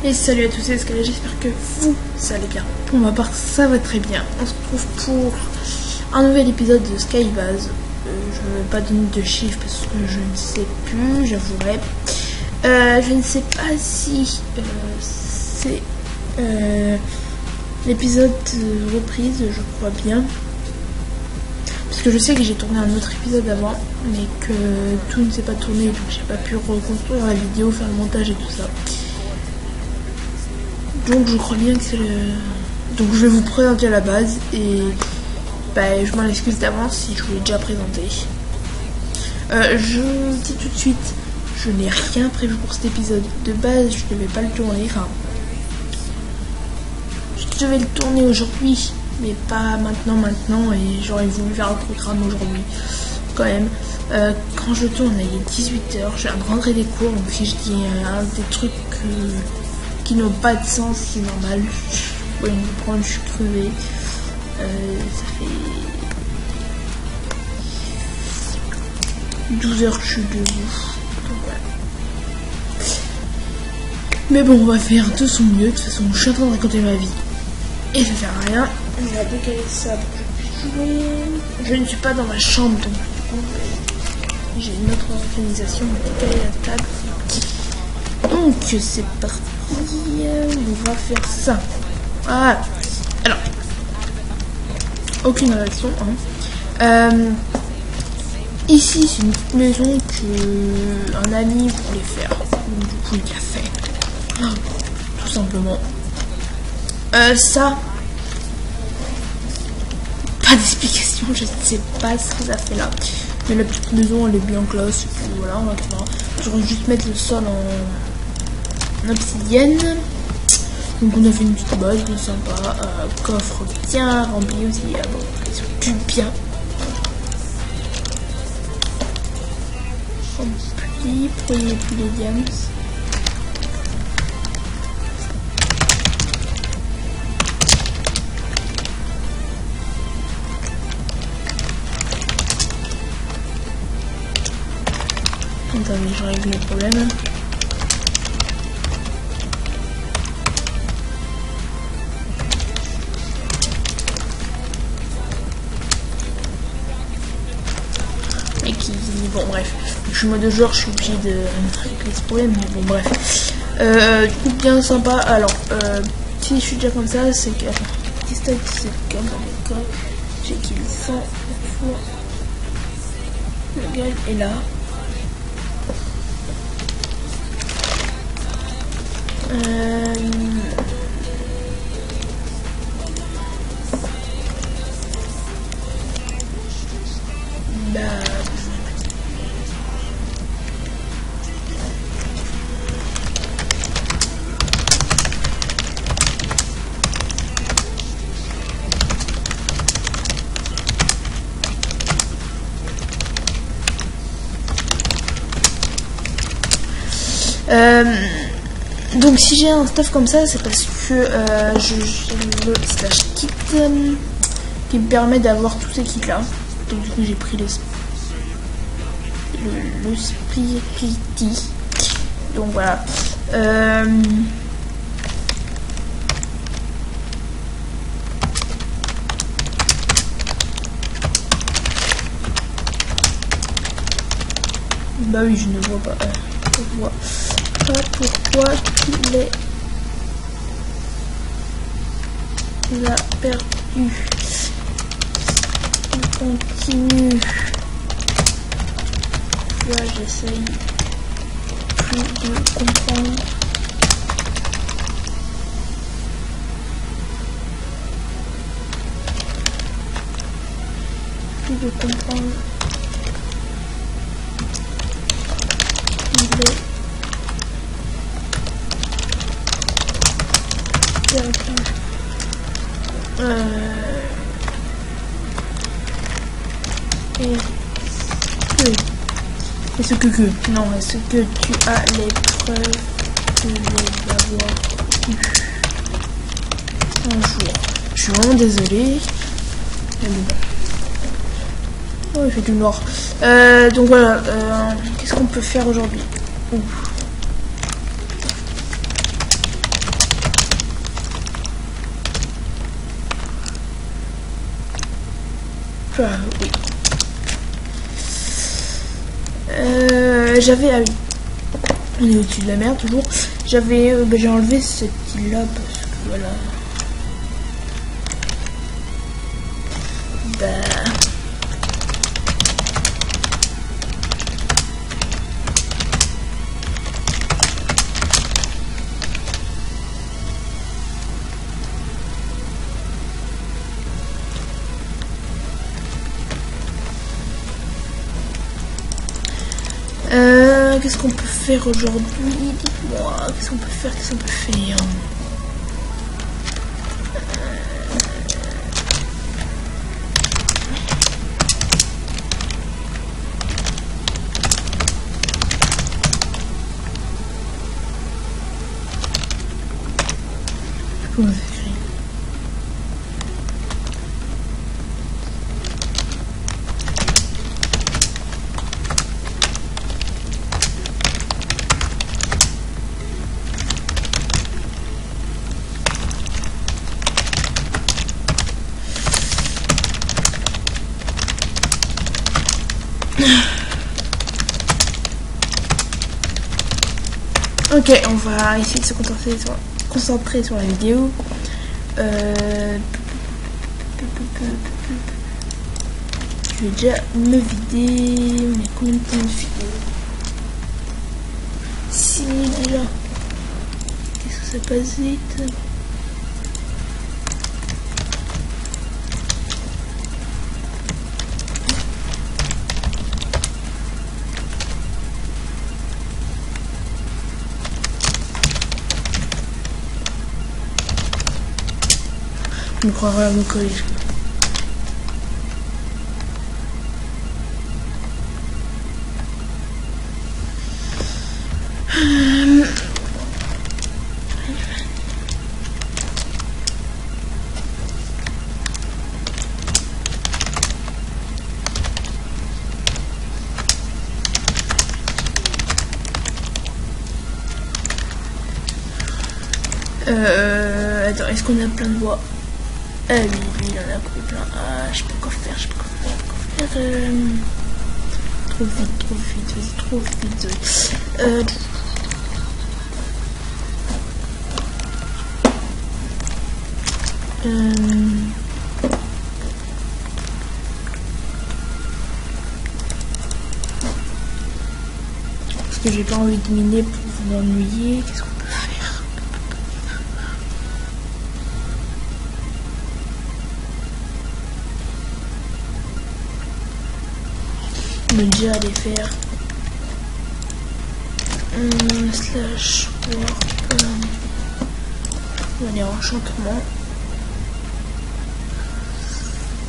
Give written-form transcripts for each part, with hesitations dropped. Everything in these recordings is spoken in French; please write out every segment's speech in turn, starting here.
Et salut à tous, c'est Scala, j'espère que vous, ça allez bien. Pour ma part, ça va très bien. On se retrouve pour un nouvel épisode de Skybase. Je ne vais pas donner de chiffres parce que je ne sais plus, j'avouerai. Je ne sais pas si c'est l'épisode reprise, je crois bien. Parce que je sais que j'ai tourné un autre épisode avant, mais que tout ne s'est pas tourné, donc j'ai pas pu reconstruire la vidéo, faire le montage et tout ça. Donc je crois bien que c'est le... Donc je vais vous présenter à la base et je m'en excuse d'avance si je vous l'ai déjà présenté. Je vous dis tout de suite, je n'ai rien prévu pour cet épisode. De base, je ne devais pas le tourner, enfin... Je devais le tourner aujourd'hui, mais pas maintenant, et j'aurais voulu faire un programme aujourd'hui, quand même. Quand je tourne, il est 18h, je viens de rentrer des cours, donc si je dis des trucs qui n'ont pas de sens, c'est normal. Vous pouvez me prendre, je suis crevée. Ça fait 12 heures que je suis debout. Donc voilà. Mais bon, on va faire de son mieux. De toute façon, je suis en train de raconter ma vie. Et ça sert à rien. On va décaler ça pour que je puisse jouer. Je ne suis pas dans ma chambre, donc du coup, j'ai une autre organisation. On va décaler la table. Donc c'est parti. On va faire ça. Voilà. Alors, aucune réaction. Ici, c'est une petite maison qu'un ami voulait faire. Donc, du coup, il l'a fait. Tout simplement. Ça. Pas d'explication. Je ne sais pas ce que ça fait là. Mais la petite maison, elle est bien classe. Et puis voilà, on va voir. Je vais juste mettre le sol en obsidienne. Donc on a fait une petite base bien sympa, coffre bien rempli aussi, bon, ils sont plus bien rempli pour les diams. Attendez, je règle le problème. Bon bref, je suis mode joueur, je suis obligé de régler ce problème, mais bon bref. Du coup bien sympa. Alors si je suis déjà comme ça, c'est que petit stade c'est comme d'accord. J'ai qu'il 100 fois le gars est là. Donc si j'ai un stuff comme ça, c'est parce que j'ai le slash kit qui me permet d'avoir tous ces kits là. Donc du coup j'ai pris le Spiriti. Donc voilà. Bah oui, je ne vois pas. Je vois pas pourquoi il est a perdu. On continue. Là, j'essaye plus de comprendre. Il est perdu. Est-ce que tu as les preuves de les avoir eues un jour? Je suis vraiment désolée. Oh, il fait du noir. Donc voilà, qu'est-ce qu'on peut faire aujourd'hui? Oui. J'avais... Ah oui. On est au-dessus de la mer, toujours. J'avais... j'ai enlevé cette île-là, parce que voilà... Qu'est-ce qu'on peut faire aujourd'hui? Dites-moi, qu'est-ce qu'on peut faire? Qu'est-ce qu'on peut faire? Comment ça s'écrit? Ok, on va essayer de se concentrer sur la vidéo. Je vais déjà me vider. On est combien de temps de vidéo? 6 minutes déjà. Qu'est-ce que ça passe vite? Je me croirais à mon collège. Attends, est-ce qu'on a plein de bois? Ah oui, lui, il en a pris plein. Ah, je sais pas quoi faire, je sais pas quoi faire. Trop vite, vas-y, trop vite. Parce que j'ai pas envie de miner pour m'ennuyer. Qu'est-ce qu'on peut faire? On va déjà aller faire slash warp. On va aller en enchantement.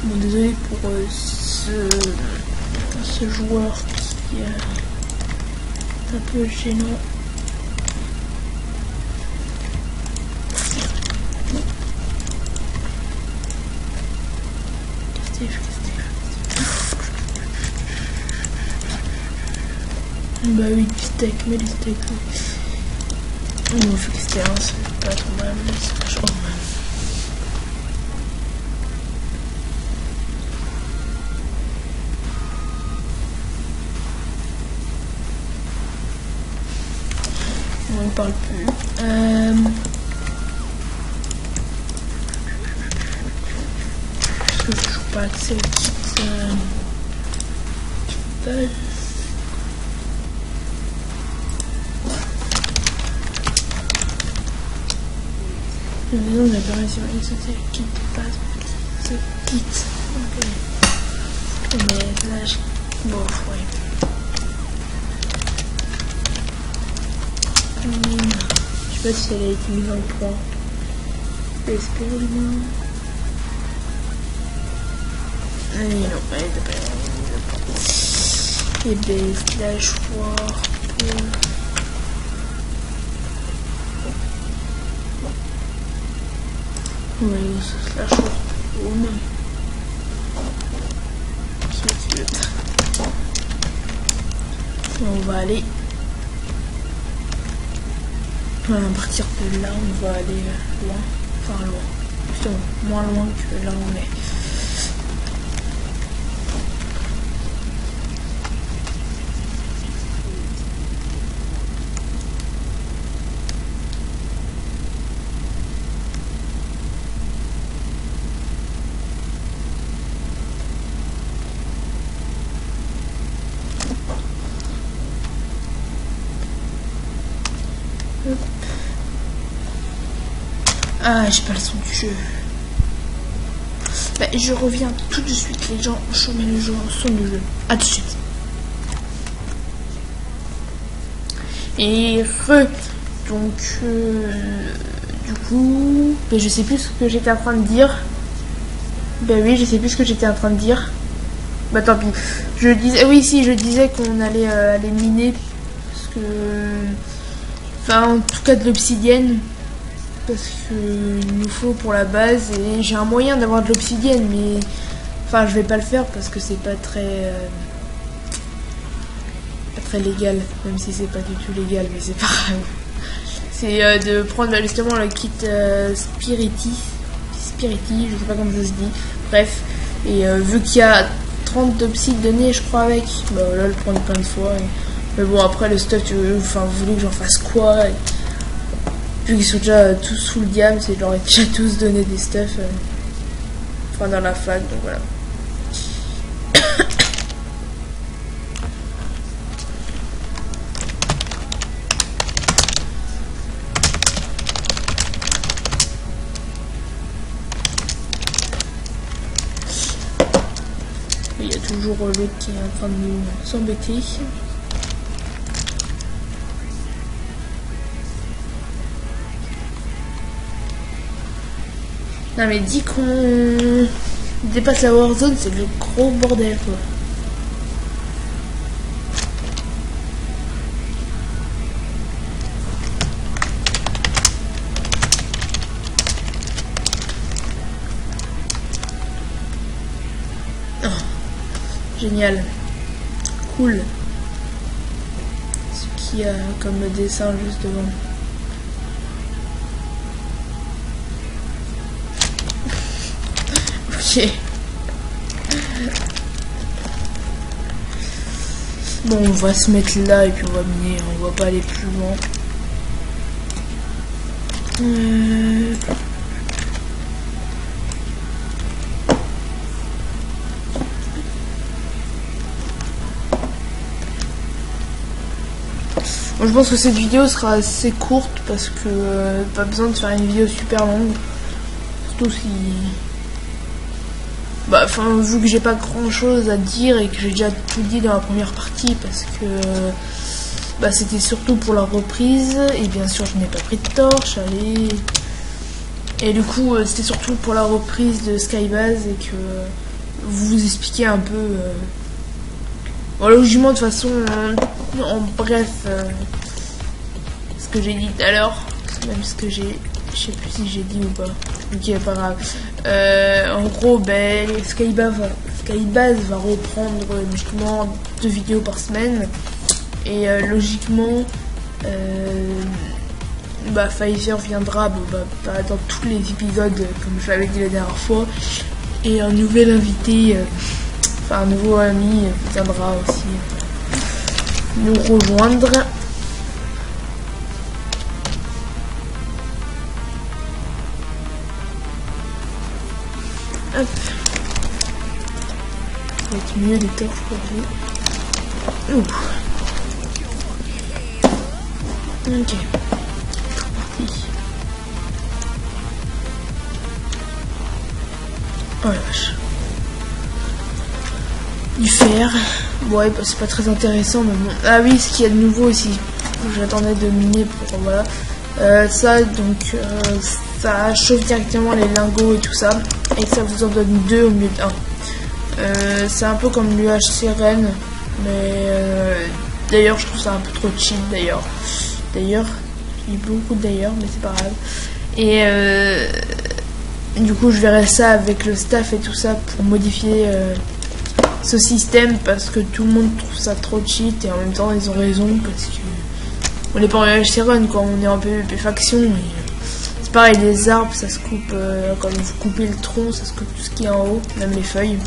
Bon, désolé pour ce joueur qui est un peu gênant. Bah oui, du steak, mais du steak. Oui. On fait que c'était un, c'est pas trop mal, mais c'est pas trop mal. On ne parle plus. Parce que je joue pas accès aux petites bases. La maison de l'apparition, c'était le kit de base. C'est le kit. Ok. Mais là, bon, ouais. Je sais pas si elle a été mise en point. J'espère du moins. Ah oui, non, elle était pas mise en point. Et ben, slash warp. Oui, c'est slash warp. Oh non. On va aller. À partir de là, on va aller loin. Enfin, loin. Justement, moins loin que là où on est. Ah, j'ai pas le son du jeu. Bah, je reviens tout de suite, les gens. Je mets le son du jeu. À tout de suite. Et donc, du coup, bah, je sais plus ce que j'étais en train de dire. Bah oui, je sais plus ce que j'étais en train de dire. Bah tant pis. Je disais, oui, si, je disais qu'on allait aller miner. Parce que, enfin, en tout cas de l'obsidienne. Parce qu'il nous faut pour la base. Et j'ai un moyen d'avoir de l'obsidienne, mais enfin, je vais pas le faire parce que c'est pas très légal, même si c'est pas du tout légal, mais c'est pas grave. C'est de prendre justement le kit Spiriti, je sais pas comment ça se dit, bref, et vu qu'il y a 30 d'obsides donnés, je crois, avec, bah là, le prendre plein de fois, mais bon, après le stuff, enfin, vous voulez que j'en fasse quoi, vu qu'ils sont déjà tous sous le diable, c'est que j'aurais déjà tous donné des stuff, enfin, dans la fac, donc voilà. Il y a toujours l'autre qui est en train de nous s'embêter. Non mais dis qu'on dépasse la Warzone, c'est le gros bordel quoi. Génial, cool. Ce qu'il y a comme le dessin juste devant. Ok. Bon, on va se mettre là et puis on va miner, on va pas aller plus loin. Bon, je pense que cette vidéo sera assez courte parce que pas besoin de faire une vidéo super longue. Surtout si... Bah, enfin, vu que j'ai pas grand chose à dire et que j'ai déjà tout dit dans la première partie parce que... Bah, c'était surtout pour la reprise et bien sûr je n'ai pas pris de torche, allez... Et du coup, c'était surtout pour la reprise de Skybase et que vous expliquer un peu... Bon, logiquement, de toute façon, en bref, ce que j'ai dit tout à l'heure, même ce que j'ai, je sais plus si j'ai dit ou pas, ok, pas grave. En gros, ben, Skybase va reprendre justement 2 vidéos par semaine, et logiquement, bah, Pfizer viendra, bon, bah, pas dans tous les épisodes, comme je l'avais dit la dernière fois, et un nouvel invité. Enfin, un nouveau ami viendra aussi nous rejoindre. Hop. Ça va être mieux des torches pour vous. Ok. C'est parti. Oh la vache. Du fer, ouais, bah, c'est pas très intéressant, mais bon. Ah oui, ce qu'il y a de nouveau aussi, j'attendais de miner pour, voilà, ça, donc, ça chauffe directement les lingots et tout ça, et ça vous en donne 2 au lieu d'1. C'est un peu comme l'UHCRN, mais d'ailleurs, je trouve ça un peu trop cheap, d'ailleurs, je dis beaucoup d'ailleurs, mais c'est pas grave, et du coup, je verrai ça avec le staff et tout ça pour modifier ce système parce que tout le monde trouve ça trop cheat et en même temps ils ont raison parce que on n'est pas en UHC quoi, on est en PvP faction et c'est pareil, les arbres ça se coupe quand vous coupez le tronc ça se coupe tout ce qui est en haut, même les feuilles,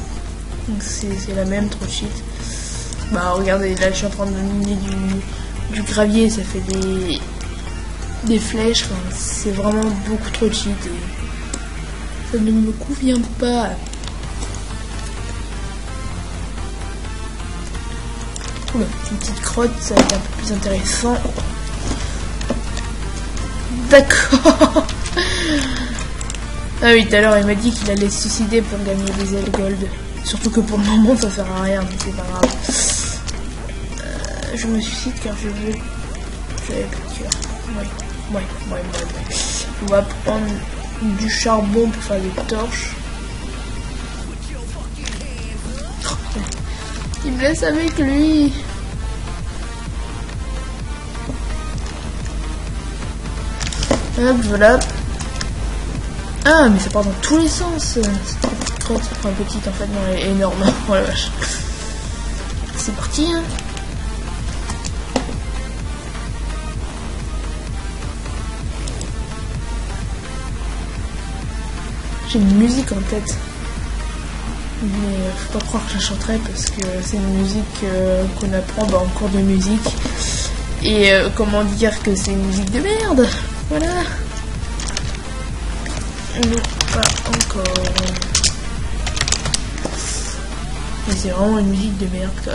donc c'est la même, trop cheat. Bah regardez, là je suis en train de miner du gravier, ça fait des flèches, enfin, c'est vraiment beaucoup trop cheat et ça ne me convient pas. Oula, une petite crotte, ça va être un peu plus intéressant. D'accord. Ah oui, tout à l'heure il m'a dit qu'il allait se suicider pour gagner des ailes gold. Surtout que pour le moment ça sert à rien, mais c'est pas grave. Je me suicide car je veux... J'avais plus de cœur. Ouais. On va prendre du charbon pour faire des torches. Il me laisse avec lui. Hop, voilà. Ah, mais ça part dans tous les sens. C'est trop petite en fait, non, elle est énorme. Oh la vache. C'est parti, hein. J'ai une musique en tête. Mais faut pas croire que je la chanterai parce que c'est une musique qu'on apprend en cours de musique. Et comment dire que c'est une musique de merde. Voilà. Non, pas encore. Mais c'est vraiment une musique de merde quoi.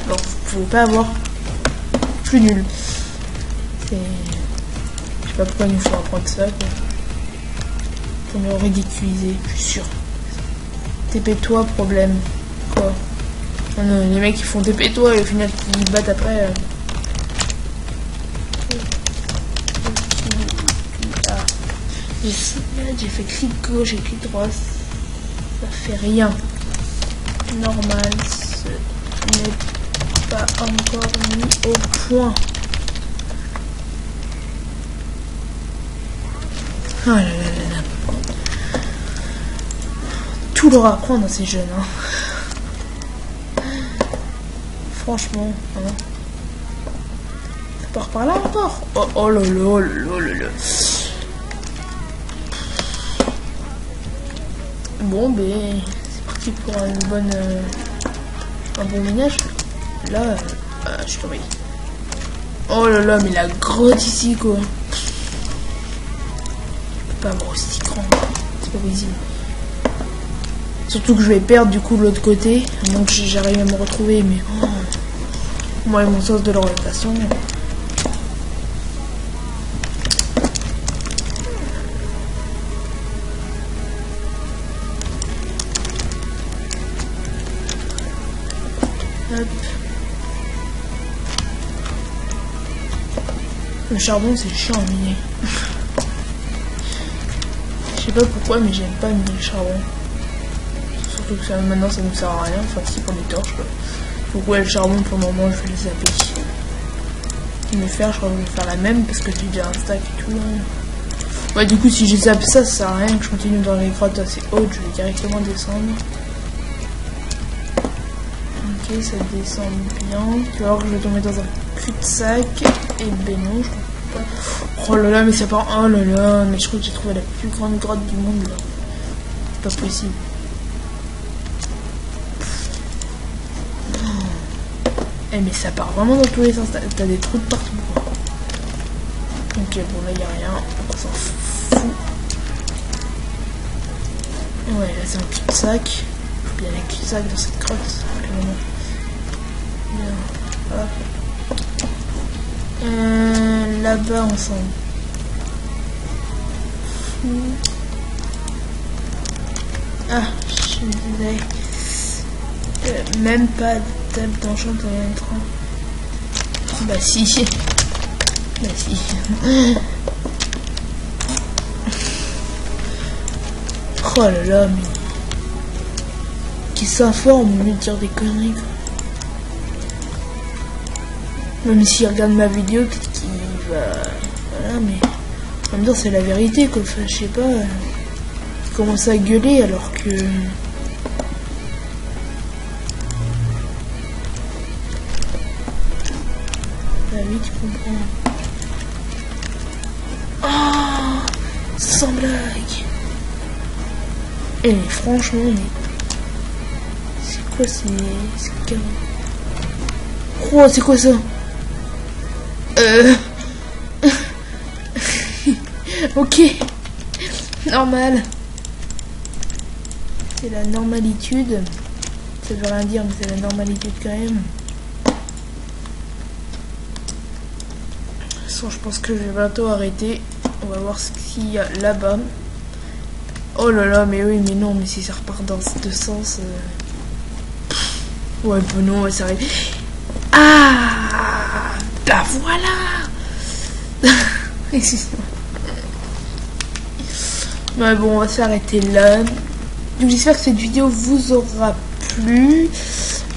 Alors vous pouvez pas avoir plus nul. C'est... Je sais pas pourquoi il nous faut apprendre ça quoi. Pour me ridiculiser, je suis sûr. TP-toi problème. Quoi? Oh non, les mecs ils font TP-toi et au final ils battent après. J'ai fait clic gauche et clic droit, ça fait rien. Normal, ce n'est pas encore mis au point. Oh là là là là. Tout leur apprendre à ces jeunes. Hein. Franchement. Hein. Ça part par là encore. Oh là là là là. Bon, ben, c'est parti pour un bon ménage. Là, je suis tombé. Oh là là, mais la grotte ici, quoi. Je peux pas avoir aussi grand. C'est pas possible. Surtout que je vais perdre du coup de l'autre côté. Donc j'arrive à me retrouver, mais... Oh. Moi et mon sens de l'orientation. Hop. Le charbon c'est chiant à miner. Je sais pas pourquoi mais j'aime pas miner le charbon. Surtout que ça, maintenant ça nous sert à rien, enfin si pour les torches quoi. Donc ouais le charbon pour le moment je vais le zapper. Le fer je crois que je vais faire la même parce que j'ai déjà un stack et tout. Ouais du coup si je zappe ça sert à rien que je continue dans les grottes assez hautes, je vais directement descendre. Ok, ça descend bien. Tu vas voir que je vais tomber dans un cul-de-sac. Et ben non, je crois pas. Oh là là, mais ça part. Oh là là, mais je crois que j'ai trouvé la plus grande grotte du monde là. C'est pas possible. Eh, mais ça part vraiment dans tous les sens. T'as des trous de partout. Quoi. Ok, bon là, y a rien. On s'en fout. Ouais, là, c'est un cul-de-sac. Il y a un cul-de-sac dans cette grotte. Là-bas ensemble. Ah, je me disais. Même pas de table d'enchantement en train. Bah si. Bah si. Oh là là, mais... Qui s'informe au lieu de dire des conneries quoi. Même s'il regarde ma vidéo, peut-être qu'il va... Voilà, mais... En même temps, c'est la vérité, quoi. Enfin, je sais pas... Il commence à gueuler alors que... Ah oui, tu comprends. Ah, sans blague. Et mais franchement, mais... C'est quoi, c'est... Oh, c'est quoi ça? Ok. Normal. C'est la normalitude. Ça veut rien dire, mais c'est la normalitude quand même. De toute façon, je pense que je vais bientôt arrêter. On va voir ce qu'il y a là-bas. Oh là là, mais oui, mais non, mais si ça repart dans ces deux sens... Ouais, bon non, on va s'arrêter. Ah, bah voilà. Excuse-moi. Ouais, bon, on va s'arrêter là. Donc j'espère que cette vidéo vous aura plu.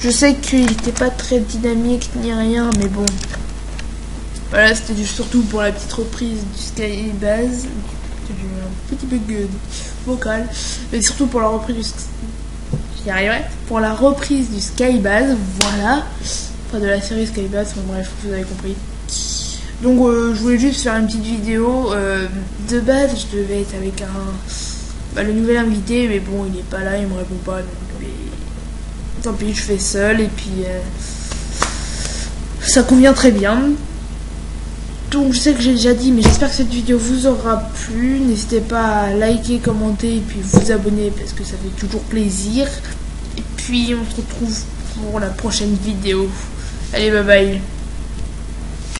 Je sais qu'il n'était pas très dynamique ni rien, mais bon. Voilà, c'était surtout pour la petite reprise du Skybase. J'ai eu un petit bug vocal. Mais surtout pour la reprise du... J'y arriverai. Pour la reprise du Skybase, voilà. Enfin, de la série Skybase, enfin, bref, vous avez compris. Donc je voulais juste faire une petite vidéo. De base, je devais être avec le nouvel invité, mais bon, il n'est pas là, il me répond pas. Donc, mais... Tant pis, je fais seul et puis ça convient très bien. Donc je sais que j'ai déjà dit, mais j'espère que cette vidéo vous aura plu. N'hésitez pas à liker, commenter et puis vous abonner parce que ça fait toujours plaisir. Et puis on se retrouve pour la prochaine vidéo. Allez, bye bye.